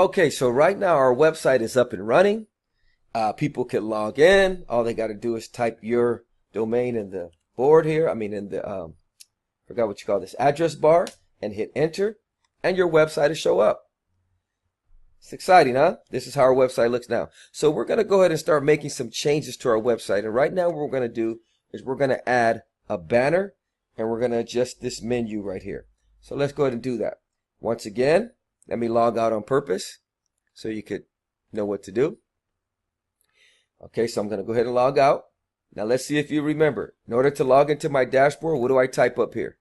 Okay, so right now our website is up and running. People can log in. All they got to do is type your domain in the board here. I mean, in the forgot what you call this address bar, and hit enter, and your website will show up. It's exciting, huh? This is how our website looks now. So we're going to go ahead and start making some changes to our website. And right now what we're going to do is we're going to add a banner, and we're going to adjust this menu right here. So let's go ahead and do that. Once again, let me log out on purpose so you could know what to do. Okay, so I'm going to go ahead and log out. Now let's see if you remember. In order to log into my dashboard, what do I type up here?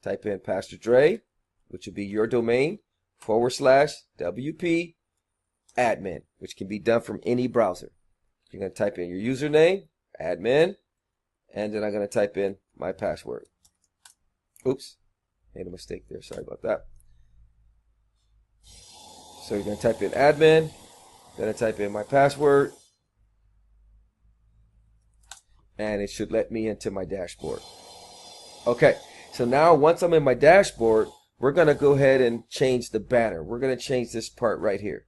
Type in Pastor Dre, which would be your domain, /WP admin, which can be done from any browser. You're going to type in your username, admin, and then I'm going to type in my password. Oops, made a mistake there. Sorry about that. So you're going to type in admin, going to type in my password, and it should let me into my dashboard. Okay, so now once I'm in my dashboard, we're going to go ahead and change the banner. We're going to change this part right here.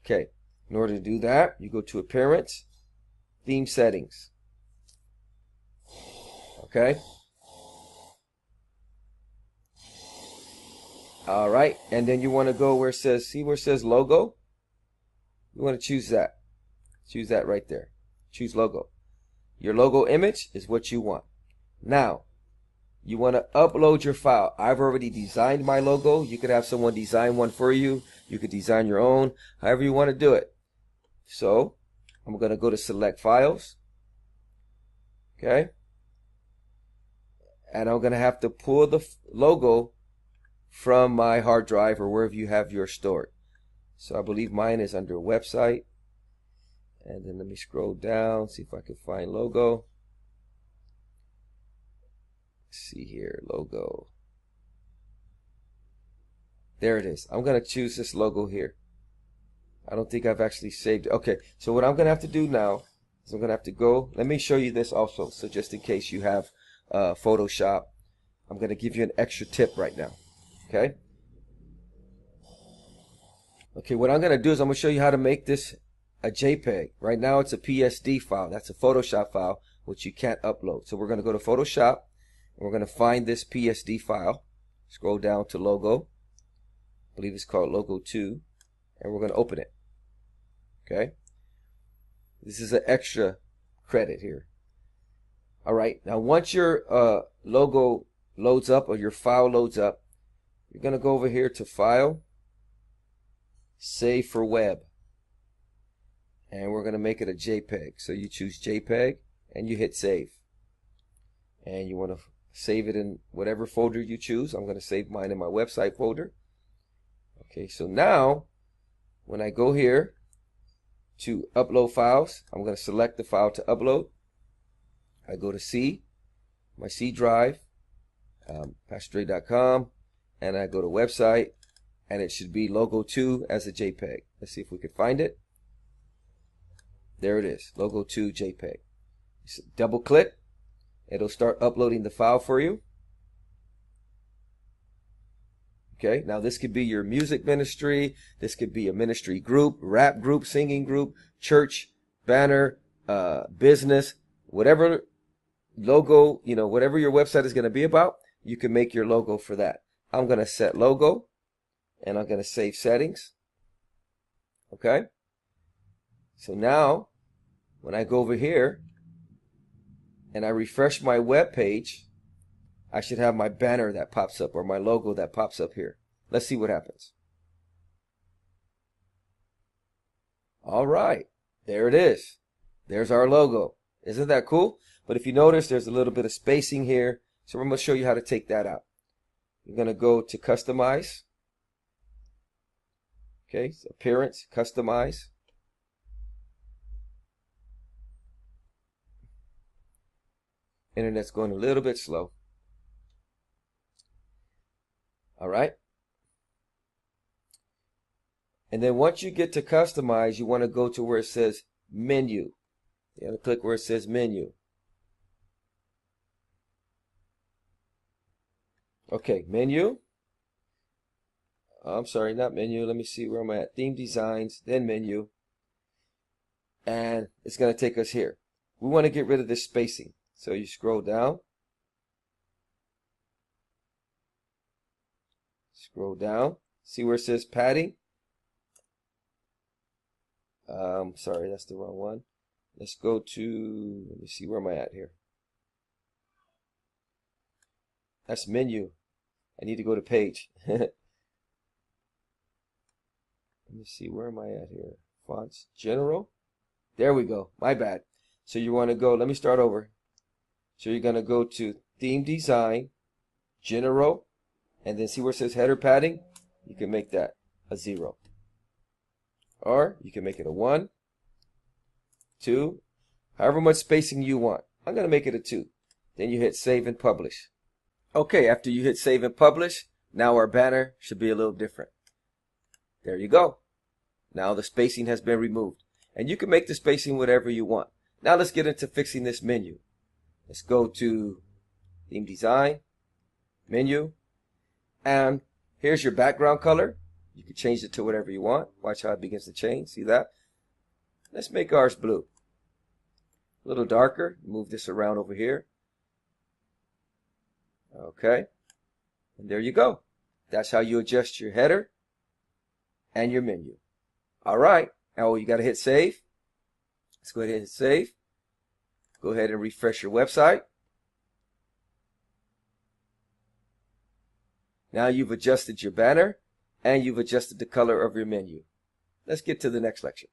Okay, in order to do that, you go to Appearance, Theme Settings. Okay. All right, and then you want to go where it says, see where it says logo? You want to choose that. Choose that right there. Choose logo. Your logo image is what you want. Now, you want to upload your file. I've already designed my logo. You could have someone design one for you. You could design your own, however you want to do it. So, I'm going to go to Select Files. Okay. And I'm going to have to pull the logo from my hard drive or wherever you have yours stored. So I believe mine is under Website. And then let me scroll down, see if I can find logo. Let's see here, logo. There it is. I'm going to choose this logo here. I don't think I've actually saved it. Okay, so what I'm going to have to do now is I'm going to have to go. Let me show you this also. So just in case you have Photoshop, I'm going to give you an extra tip right now. Okay. Okay, what I'm going to do is I'm going to show you how to make this a JPEG. Right now it's a PSD file. That's a Photoshop file, which you can't upload. So we're going to go to Photoshop, and we're going to find this PSD file. Scroll down to logo. I believe it's called logo 2. And we're going to open it. Okay. This is an extra credit here. All right. Now, once your logo loads up or your file loads up, you're going to go over here to File, Save for Web. And we're going to make it a JPEG. So you choose JPEG and you hit Save. And you want to save it in whatever folder you choose. I'm going to save mine in my website folder. Okay, so now when I go here to upload files, I'm going to select the file to upload. I go to C, my C drive, PastorDre.com, and I go to website, and it should be logo 2 as a JPEG. Let's see if we can find it. There it is, logo 2 JPEG. Double click, it'll start uploading the file for you. Okay, now this could be your music ministry, this could be a ministry group, rap group, singing group, church, banner, business, whatever logo, whatever your website is going to be about, you can make your logo for that. I'm going to set logo, and I'm going to save settings. Okay, so now when I go over here and I refresh my web page, I should have my banner that pops up or my logo that pops up here. Let's see what happens. All right, there it is. There's our logo. Isn't that cool? But if you notice, there's a little bit of spacing here. So I'm going to show you how to take that out. You're going to go to Customize. Okay, so Appearance, Customize. Internet's going a little bit slow. All right. And then once you get to Customize, you want to go to where it says Menu. You want to click where it says Menu. Okay, Menu. I'm sorry, not menu. Let me see where I'm at. Theme designs, then menu. And it's going to take us here. We want to get rid of this spacing. So you scroll down. Scroll down. See where it says padding? Sorry, that's the wrong one. Let's go to, let me see, where am I at here? That's menu. I need to go to page. Let me see, where am I at here? Fonts, general. There we go. My bad. So you want to go, let me start over. So you're going to go to theme design, general, and then see where it says header padding? You can make that a 0. Or you can make it a 1, 2, however much spacing you want. I'm going to make it a 2. Then you hit save and publish. Okay, after you hit save and publish, now our banner should be a little different. There you go. Now the spacing has been removed. And you can make the spacing whatever you want. Now let's get into fixing this menu. Let's go to theme design, menu, and here's your background color. You can change it to whatever you want. Watch how it begins to change. See that? Let's make ours blue. A little darker. Move this around over here. Okay. And there you go. That's how you adjust your header and your menu. All right. Now you got to hit save. Let's go ahead and hit save. Go ahead and refresh your website. Now you've adjusted your banner and you've adjusted the color of your menu. Let's get to the next lecture.